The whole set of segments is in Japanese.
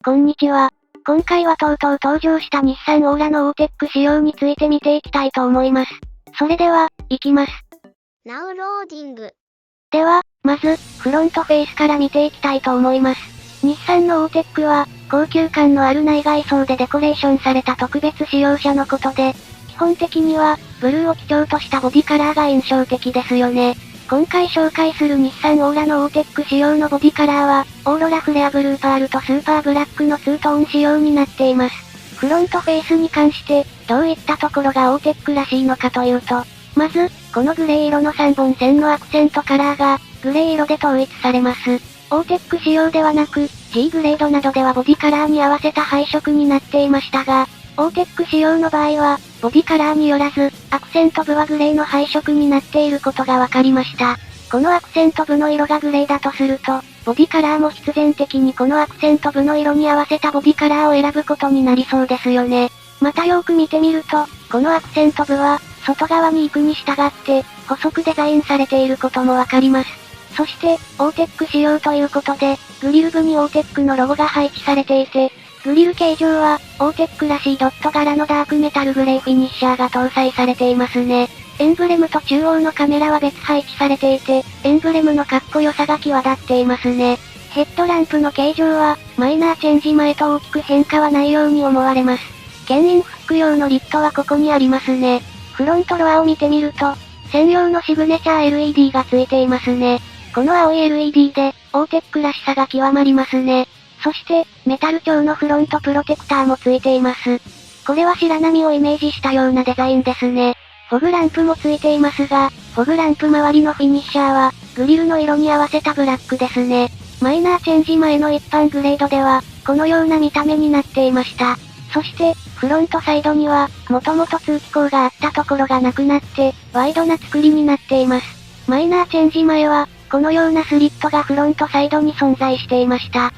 こんにちは。今回はとうとう登場した日産オーラのオーテック仕様について見ていきたいと思います。それでは、行きます。Now loading。では、まず、フロントフェイスから見ていきたいと思います。日産のオーテックは、高級感のある内外装でデコレーションされた特別仕様車のことで、基本的には、ブルーを基調としたボディカラーが印象的ですよね。今回紹介する日産オーラのオーテック仕様のボディカラーは、オーロラフレアブルーパールとスーパーブラックのツートーン仕様になっています。フロントフェイスに関して、どういったところがオーテックらしいのかというと、まず、このグレー色の3本線のアクセントカラーが、グレー色で統一されます。オーテック仕様ではなく、G グレードなどではボディカラーに合わせた配色になっていましたが、オーテック仕様の場合は、ボディカラーによらず、アクセント部はグレーの配色になっていることが分かりました。このアクセント部の色がグレーだとすると、ボディカラーも必然的にこのアクセント部の色に合わせたボディカラーを選ぶことになりそうですよね。またよく見てみると、このアクセント部は、外側に行くに従って、細くデザインされていることもわかります。そして、オーテック仕様ということで、グリル部にオーテックのロゴが配置されていて、グリル形状は、オーテックらしいドット柄のダークメタルグレーフィニッシャーが搭載されていますね。エンブレムと中央のカメラは別配置されていて、エンブレムのかっこよさが際立っていますね。ヘッドランプの形状は、マイナーチェンジ前と大きく変化はないように思われます。牽引フック用のリットはここにありますね。フロントロアを見てみると、専用のシグネチャー LED がついていますね。この青い LED で、オーテックらしさが極まりますね。そして、メタル調のフロントプロテクターもついています。これは白波をイメージしたようなデザインですね。フォグランプもついていますが、フォグランプ周りのフィニッシャーは、グリルの色に合わせたブラックですね。マイナーチェンジ前の一般グレードでは、このような見た目になっていました。そして、フロントサイドには、もともと通気口があったところがなくなって、ワイドな作りになっています。マイナーチェンジ前は、このようなスリットがフロントサイドに存在していました。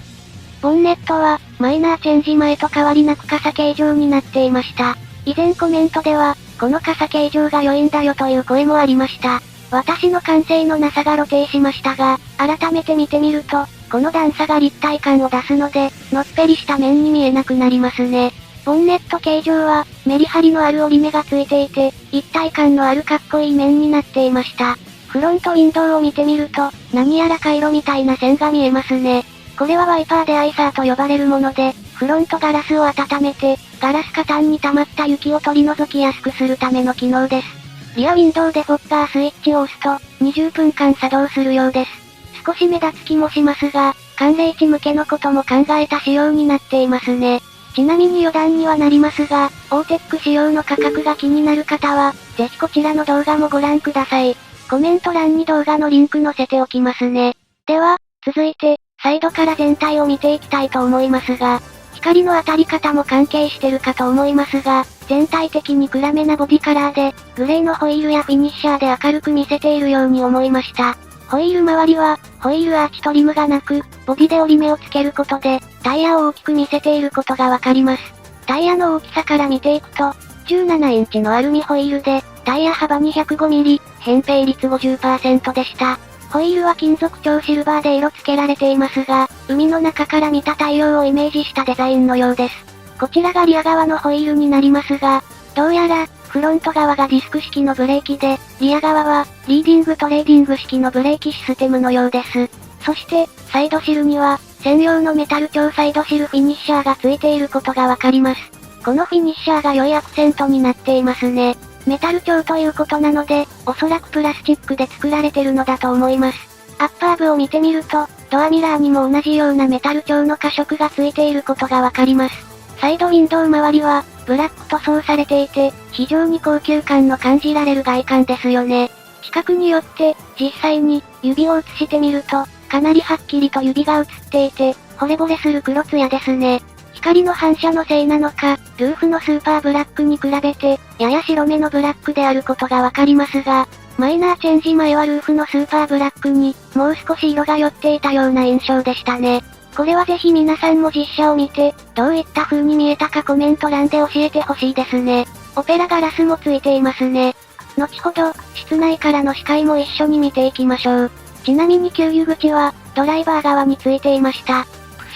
ボンネットは、マイナーチェンジ前と変わりなく傘形状になっていました。以前コメントでは、この傘形状が良いんだよという声もありました。私の感性のなさが露呈しましたが、改めて見てみると、この段差が立体感を出すので、のっぺりした面に見えなくなりますね。ボンネット形状は、メリハリのある折り目がついていて、一体感のあるかっこいい面になっていました。フロントウィンドウを見てみると、何やら回路みたいな線が見えますね。これはワイパーでアイサーと呼ばれるもので、フロントガラスを温めて、ガラス下端に溜まった雪を取り除きやすくするための機能です。リアウィンドウでフォッガースイッチを押すと、20分間作動するようです。少し目立つ気もしますが、寒冷地向けのことも考えた仕様になっていますね。ちなみに余談にはなりますが、オーテック仕様の価格が気になる方は、ぜひこちらの動画もご覧ください。コメント欄に動画のリンク載せておきますね。では、続いて、サイドから全体を見ていきたいと思いますが、光の当たり方も関係してるかと思いますが、全体的に暗めなボディカラーで、グレーのホイールやフィニッシャーで明るく見せているように思いました。ホイール周りは、ホイールアーチトリムがなく、ボディで折り目をつけることで、タイヤを大きく見せていることがわかります。タイヤの大きさから見ていくと、17インチのアルミホイールで、タイヤ幅 205mm、扁平率 50% でした。ホイールは金属調シルバーで色付けられていますが、海の中から見た太陽をイメージしたデザインのようです。こちらがリア側のホイールになりますが、どうやら、フロント側がディスク式のブレーキで、リア側は、リーディングトレーディング式のブレーキシステムのようです。そして、サイドシルには、専用のメタル調サイドシルフィニッシャーが付いていることがわかります。このフィニッシャーが良いアクセントになっていますね。メタル調ということなので、おそらくプラスチックで作られてるのだと思います。アッパー部を見てみると、ドアミラーにも同じようなメタル調の過色が付いていることがわかります。サイドウィンドウ周りは、ブラック塗装されていて、非常に高級感の感じられる外観ですよね。視覚によって、実際に、指を映してみると、かなりはっきりと指が映っていて、惚れ惚れする黒ツヤですね。光の反射のせいなのか、ルーフのスーパーブラックに比べて、やや白めのブラックであることがわかりますが、マイナーチェンジ前はルーフのスーパーブラックに、もう少し色が寄っていたような印象でしたね。これはぜひ皆さんも実車を見て、どういった風に見えたかコメント欄で教えてほしいですね。オペラガラスもついていますね。後ほど、室内からの視界も一緒に見ていきましょう。ちなみに給油口は、ドライバー側についていました。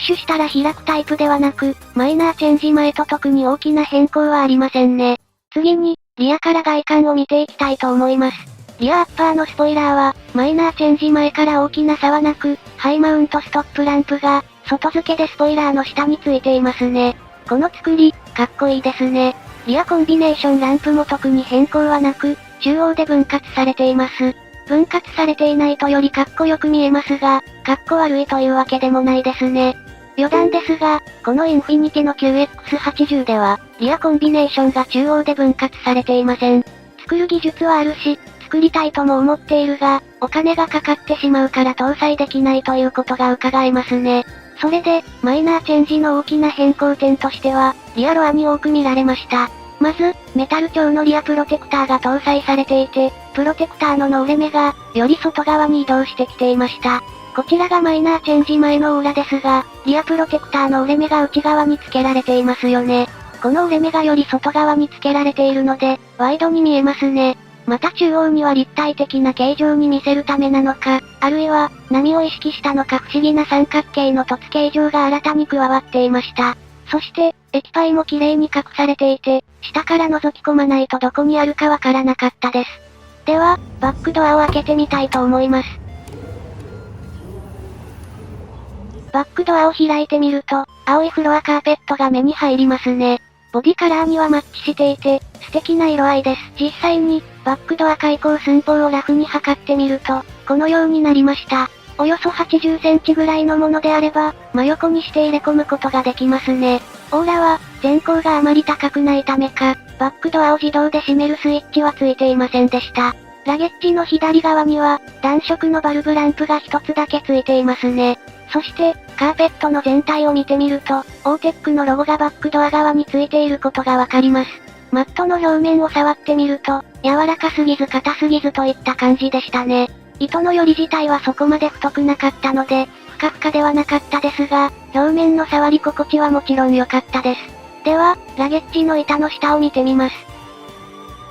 シュしたら開くタイプではなく、マイナーチェンジ前と特に大きな変更はありませんね。次に、リアから外観を見ていきたいと思います。リアアッパーのスポイラーは、マイナーチェンジ前から大きな差はなく、ハイマウントストップランプが、外付けでスポイラーの下についていますね。この作り、かっこいいですね。リアコンビネーションランプも特に変更はなく、中央で分割されています。分割されていないとよりかっこよく見えますが、かっこ悪いというわけでもないですね。余談ですが、このインフィニティの QX80 では、リアコンビネーションが中央で分割されていません。作る技術はあるし、作りたいとも思っているが、お金がかかってしまうから搭載できないということが伺えますね。それで、マイナーチェンジの大きな変更点としては、リアロアに多く見られました。まず、メタル調のリアプロテクターが搭載されていて、プロテクターの折れ目が、より外側に移動してきていました。こちらがマイナーチェンジ前のオーラですが、リアプロテクターの折れ目が内側に付けられていますよね。この折れ目がより外側に付けられているので、ワイドに見えますね。また中央には立体的な形状に見せるためなのか、あるいは、波を意識したのか不思議な三角形の凸形状が新たに加わっていました。そして、液パイも綺麗に隠されていて、下から覗き込まないとどこにあるかわからなかったです。では、バックドアを開けてみたいと思います。バックドアを開いてみると、青いフロアカーペットが目に入りますね。ボディカラーにはマッチしていて、素敵な色合いです。実際に、バックドア開口寸法をラフに測ってみると、このようになりました。およそ80センチぐらいのものであれば、真横にして入れ込むことができますね。オーラは、全高があまり高くないためか、バックドアを自動で閉めるスイッチはついていませんでした。ラゲッジの左側には、暖色のバルブランプが一つだけついていますね。そして、カーペットの全体を見てみると、オーテックのロゴがバックドア側についていることがわかります。マットの表面を触ってみると、柔らかすぎず硬すぎずといった感じでしたね。糸のより自体はそこまで太くなかったので、ふかふかではなかったですが、表面の触り心地はもちろん良かったです。では、ラゲッジの板の下を見てみます。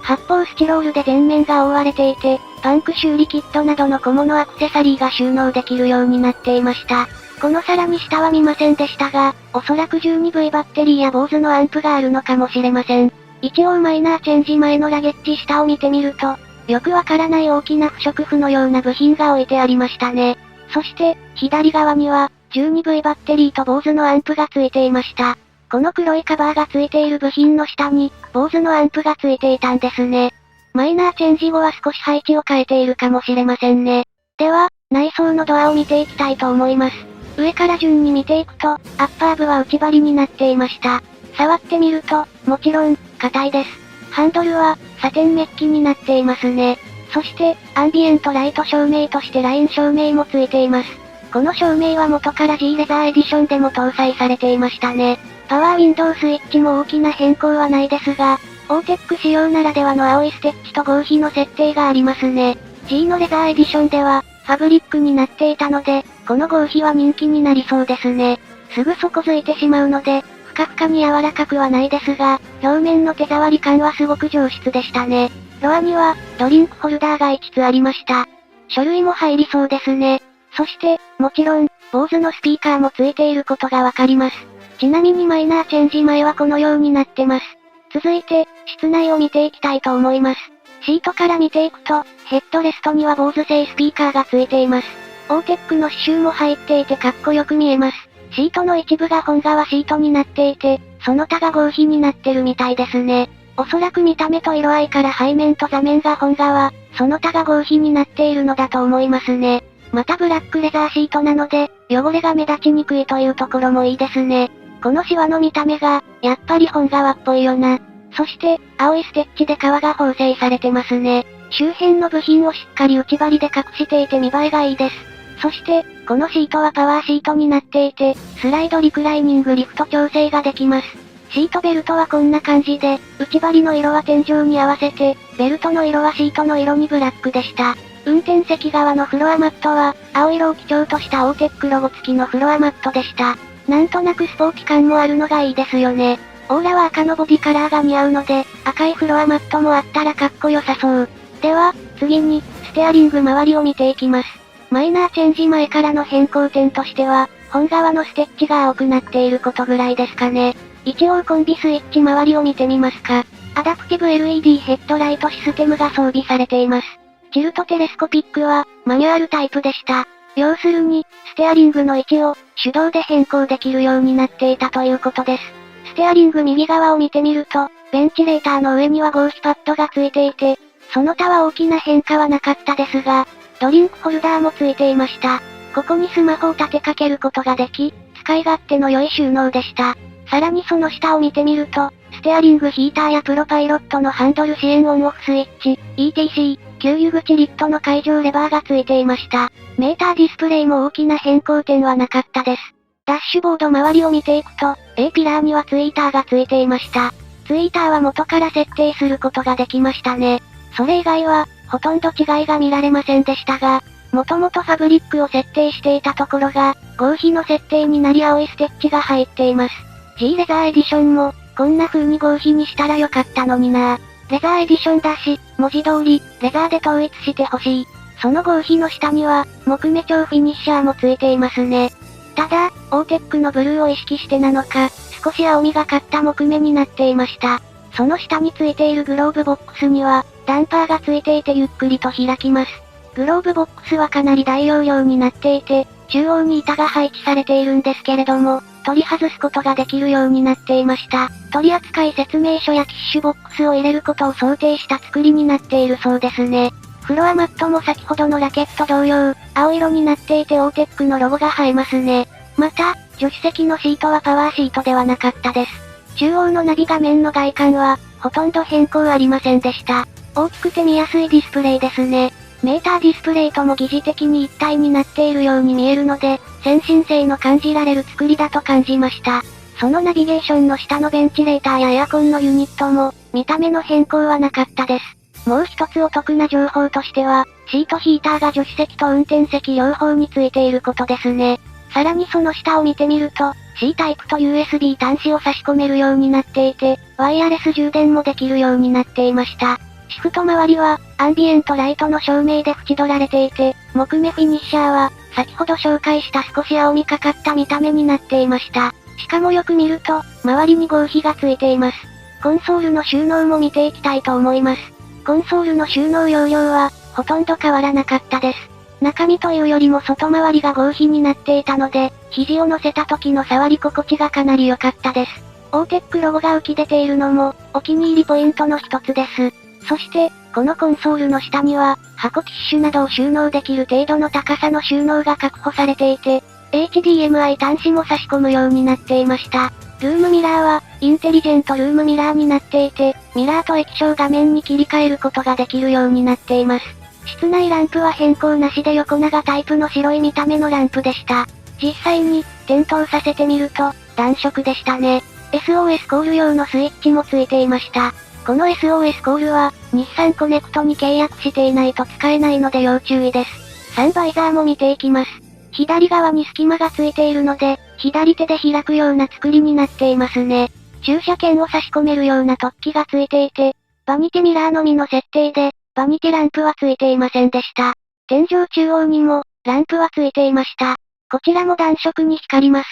発泡スチロールで全面が覆われていて、パンク修理キットなどの小物アクセサリーが収納できるようになっていました。このさらに下は見ませんでしたが、おそらく 12V バッテリーや坊主のアンプがあるのかもしれません。一応マイナーチェンジ前のラゲッジ下を見てみると、よくわからない大きな不織布のような部品が置いてありましたね。そして、左側には、12V バッテリーと坊主のアンプがついていました。この黒いカバーがついている部品の下に、坊主のアンプがついていたんですね。マイナーチェンジ後は少し配置を変えているかもしれませんね。では、内装のドアを見ていきたいと思います。上から順に見ていくと、アッパー部は内張りになっていました。触ってみると、もちろん、硬いです。ハンドルは、サテンメッキになっていますね。そして、アンビエントライト照明としてライン照明もついています。この照明は元から G レザーエディションでも搭載されていましたね。パワーウィンドウスイッチも大きな変更はないですが、オーテック仕様ならではの青いステッチと合皮の設定がありますね。G のレザーエディションでは、ファブリックになっていたので、この合皮は人気になりそうですね。すぐ底付いてしまうので、ふかふかに柔らかくはないですが、表面の手触り感はすごく上質でしたね。ロアには、ドリンクホルダーが5つありました。書類も入りそうですね。そして、もちろん、坊主のスピーカーもついていることがわかります。ちなみにマイナーチェンジ前はこのようになってます。続いて、室内を見ていきたいと思います。シートから見ていくと、ヘッドレストには坊主製スピーカーがついています。オーテックの刺繍も入っていてかっこよく見えます。シートの一部が本革シートになっていて、その他が合皮になってるみたいですね。おそらく見た目と色合いから背面と座面が本革、その他が合皮になっているのだと思いますね。またブラックレザーシートなので、汚れが目立ちにくいというところもいいですね。このシワの見た目が、やっぱり本革っぽいよな。そして、青いステッチで革が縫製されてますね。周辺の部品をしっかり内張りで隠していて見栄えがいいです。そして、このシートはパワーシートになっていて、スライドリクライニングリフト調整ができます。シートベルトはこんな感じで、内張りの色は天井に合わせて、ベルトの色はシートの色にブラックでした。運転席側のフロアマットは、青色を基調としたオーテックロゴ付きのフロアマットでした。なんとなくスポーツ感もあるのがいいですよね。オーラは赤のボディカラーが似合うので、赤いフロアマットもあったらかっこよさそう。では、次に、ステアリング周りを見ていきます。マイナーチェンジ前からの変更点としては、本側のステッチが青くなっていることぐらいですかね。一応コンビスイッチ周りを見てみますか。アダプティブ LED ヘッドライトシステムが装備されています。チルトテレスコピックは、マニュアルタイプでした。要するに、ステアリングの位置を、手動で変更できるようになっていたということです。ステアリング右側を見てみると、ベンチレーターの上には合皮パッドがついていて、その他は大きな変化はなかったですが、ドリンクホルダーもついていました。ここにスマホを立てかけることができ、使い勝手の良い収納でした。さらにその下を見てみると、ステアリングヒーターやプロパイロットのハンドル支援オンオフスイッチ、ETC、給油口リットの解錠レバーがついていました。メーターディスプレイも大きな変更点はなかったです。ダッシュボード周りを見ていくと、A ピラーにはツイーターがついていました。ツイーターは元から設定することができましたね。それ以外は、ほとんど違いが見られませんでしたが、もともとファブリックを設定していたところが、合皮の設定になり青いステッチが入っています。G レザーエディションも、こんな風に合皮にしたらよかったのにな。レザーエディションだし、文字通り、レザーで統一してほしい。その合皮の下には、木目調フィニッシャーもついていますね。ただ、オーテックのブルーを意識してなのか、少し青みがかった木目になっていました。その下についているグローブボックスには、ダンパーがついていてゆっくりと開きます。グローブボックスはかなり大容量になっていて、中央に板が配置されているんですけれども、取り外すことができるようになっていました。取扱説明書やティッシュボックスを入れることを想定した作りになっているそうですね。フロアマットも先ほどのラケット同様、青色になっていてオーテックのロゴが映えますね。また、助手席のシートはパワーシートではなかったです。中央のナビ画面の外観は、ほとんど変更ありませんでした。大きくて見やすいディスプレイですね。メーターディスプレイとも疑似的に一体になっているように見えるので、先進性の感じられる作りだと感じました。そのナビゲーションの下のベンチレーターやエアコンのユニットも、見た目の変更はなかったです。もう一つお得な情報としては、シートヒーターが助手席と運転席両方についていることですね。さらにその下を見てみると、C タイプと USB 端子を差し込めるようになっていて、ワイヤレス充電もできるようになっていました。シフト周りは、アンビエントライトの照明で縁取られていて、木目フィニッシャーは、先ほど紹介した少し青みかかった見た目になっていました。しかもよく見ると、周りに合皮がついています。コンソールの収納も見ていきたいと思います。コンソールの収納容量は、ほとんど変わらなかったです。中身というよりも外回りが合皮になっていたので、肘を乗せた時の触り心地がかなり良かったです。オーテックロゴが浮き出ているのも、お気に入りポイントの一つです。そして、このコンソールの下には、箱ティッシュなどを収納できる程度の高さの収納が確保されていて、HDMI 端子も差し込むようになっていました。ルームミラーは、インテリジェントルームミラーになっていて、ミラーと液晶画面に切り替えることができるようになっています。室内ランプは変更なしで横長タイプの白い見た目のランプでした。実際に、点灯させてみると、暖色でしたね。SOS コール用のスイッチもついていました。この SOS コールは、日産コネクトに契約していないと使えないので要注意です。サンバイザーも見ていきます。左側に隙間がついているので、左手で開くような作りになっていますね。駐車券を差し込めるような突起がついていて、バニティミラーのみの設定で、バニティランプはついていませんでした。天井中央にも、ランプはついていました。こちらも暖色に光ります。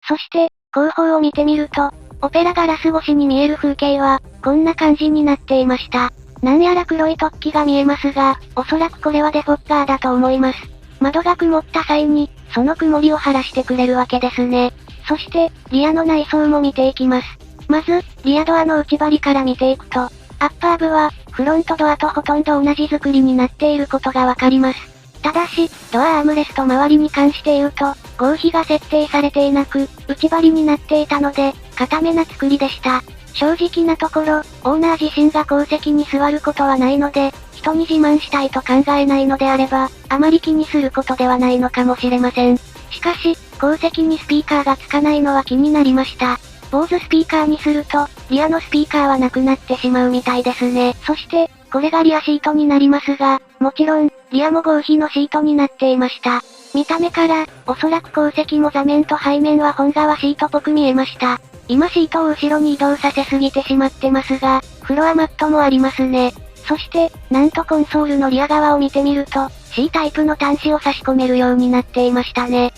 そして、後方を見てみると、オペラガラス越しに見える風景は、こんな感じになっていました。なんやら黒い突起が見えますが、おそらくこれはデフォッガーだと思います。窓が曇った際に、その曇りを晴らしてくれるわけですね。そして、リアの内装も見ていきます。まず、リアドアの内張りから見ていくと、アッパー部は、フロントドアとほとんど同じ作りになっていることがわかります。ただし、ドアアームレスト周りに関して言うと、合皮が設定されていなく、内張りになっていたので、硬めな作りでした。正直なところ、オーナー自身が後席に座ることはないので、人に自慢したいと考えないのであれば、あまり気にすることではないのかもしれません。しかし、後席にスピーカーがつかないのは気になりました。坊主スピーカーにすると、リアのスピーカーはなくなってしまうみたいですね。そして、これがリアシートになりますが、もちろん、リアも合皮のシートになっていました。見た目から、おそらく後席も座面と背面は本側シートっぽく見えました。今シートを後ろに移動させすぎてしまってますが、フロアマットもありますね。そして、なんとコンソールのリア側を見てみると、C タイプの端子を差し込めるようになっていましたね。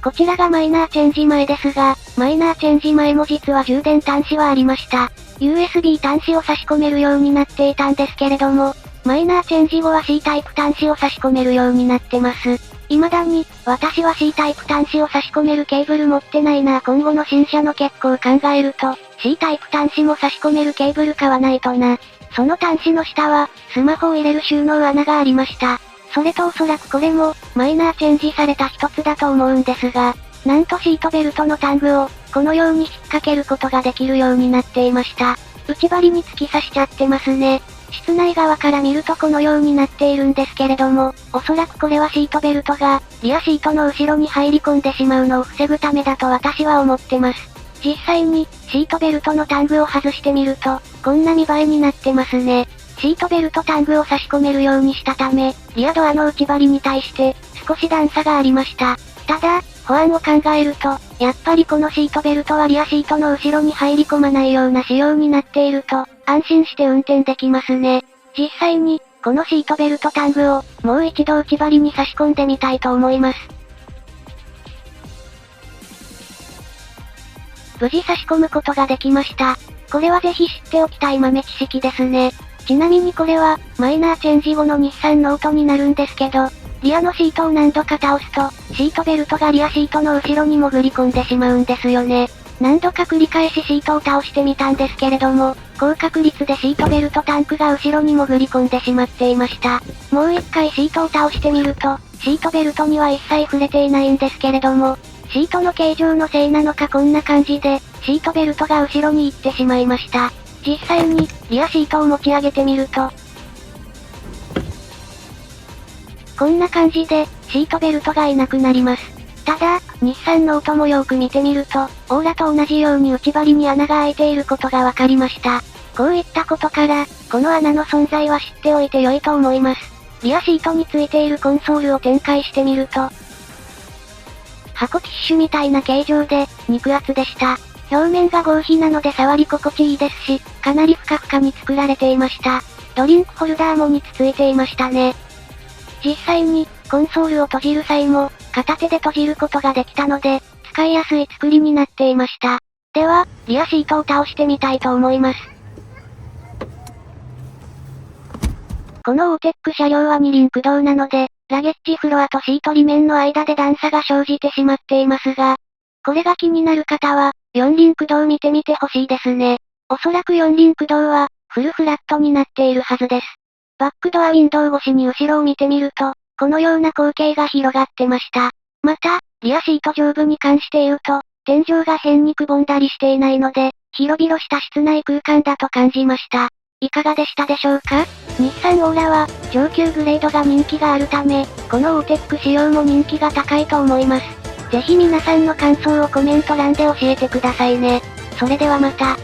こちらがマイナーチェンジ前ですが、マイナーチェンジ前も実は充電端子はありました。USB 端子を差し込めるようになっていたんですけれども、マイナーチェンジ後は C タイプ端子を差し込めるようになってます。未だに、私は C タイプ端子を差し込めるケーブル持ってないな。今後の新車の結構考えると、C タイプ端子も差し込めるケーブル買わないとな。その端子の下は、スマホを入れる収納穴がありました。それとおそらくこれも、マイナーチェンジされた一つだと思うんですが、なんとシートベルトのタングを、このように引っ掛けることができるようになっていました。内張りに突き刺しちゃってますね。室内側から見るとこのようになっているんですけれども、おそらくこれはシートベルトが、リアシートの後ろに入り込んでしまうのを防ぐためだと私は思ってます。実際に、シートベルトのタングを外してみると、こんな見栄えになってますね。シートベルトタングを差し込めるようにしたため、リアドアの内張りに対して、少し段差がありました。ただ、保安を考えると、やっぱりこのシートベルトはリアシートの後ろに入り込まないような仕様になっていると、安心して運転できますね。実際に、このシートベルトタングを、もう一度内張りに差し込んでみたいと思います。無事差し込むことができました。これはぜひ知っておきたい豆知識ですね。ちなみにこれは、マイナーチェンジ後の日産ノートになるんですけど、リアのシートを何度か倒すと、シートベルトがリアシートの後ろに潜り込んでしまうんですよね。何度か繰り返しシートを倒してみたんですけれども、高確率でシートベルトタンクが後ろに潜り込んでしまっていました。もう一回シートを倒してみると、シートベルトには一切触れていないんですけれども、シートの形状のせいなのかこんな感じで、シートベルトが後ろに行ってしまいました。実際に、リアシートを持ち上げてみると、こんな感じで、シートベルトがいなくなります。ただ、日産ノートもよーく見てみると、オーラと同じように内張りに穴が開いていることがわかりました。こういったことから、この穴の存在は知っておいて良いと思います。リアシートについているコンソールを展開してみると、箱ティッシュみたいな形状で、肉厚でした。表面が合皮なので触り心地いいですし、かなりふかふかに作られていました。ドリンクホルダーもについていましたね。実際に、コンソールを閉じる際も、片手で閉じることができたので、使いやすい作りになっていました。では、リアシートを倒してみたいと思います。このオーテック車両は二輪駆動なので、ラゲッジフロアとシート裏面の間で段差が生じてしまっていますが、これが気になる方は、四輪駆動を見てみてほしいですね。おそらく四輪駆動は、フルフラットになっているはずです。バックドアウィンドウ越しに後ろを見てみると、このような光景が広がってました。また、リアシート上部に関して言うと、天井が変にくぼんだりしていないので、広々した室内空間だと感じました。いかがでしたでしょうか？日産オーラは、上級グレードが人気があるため、このオーテック仕様も人気が高いと思います。ぜひ皆さんの感想をコメント欄で教えてくださいね。それではまた。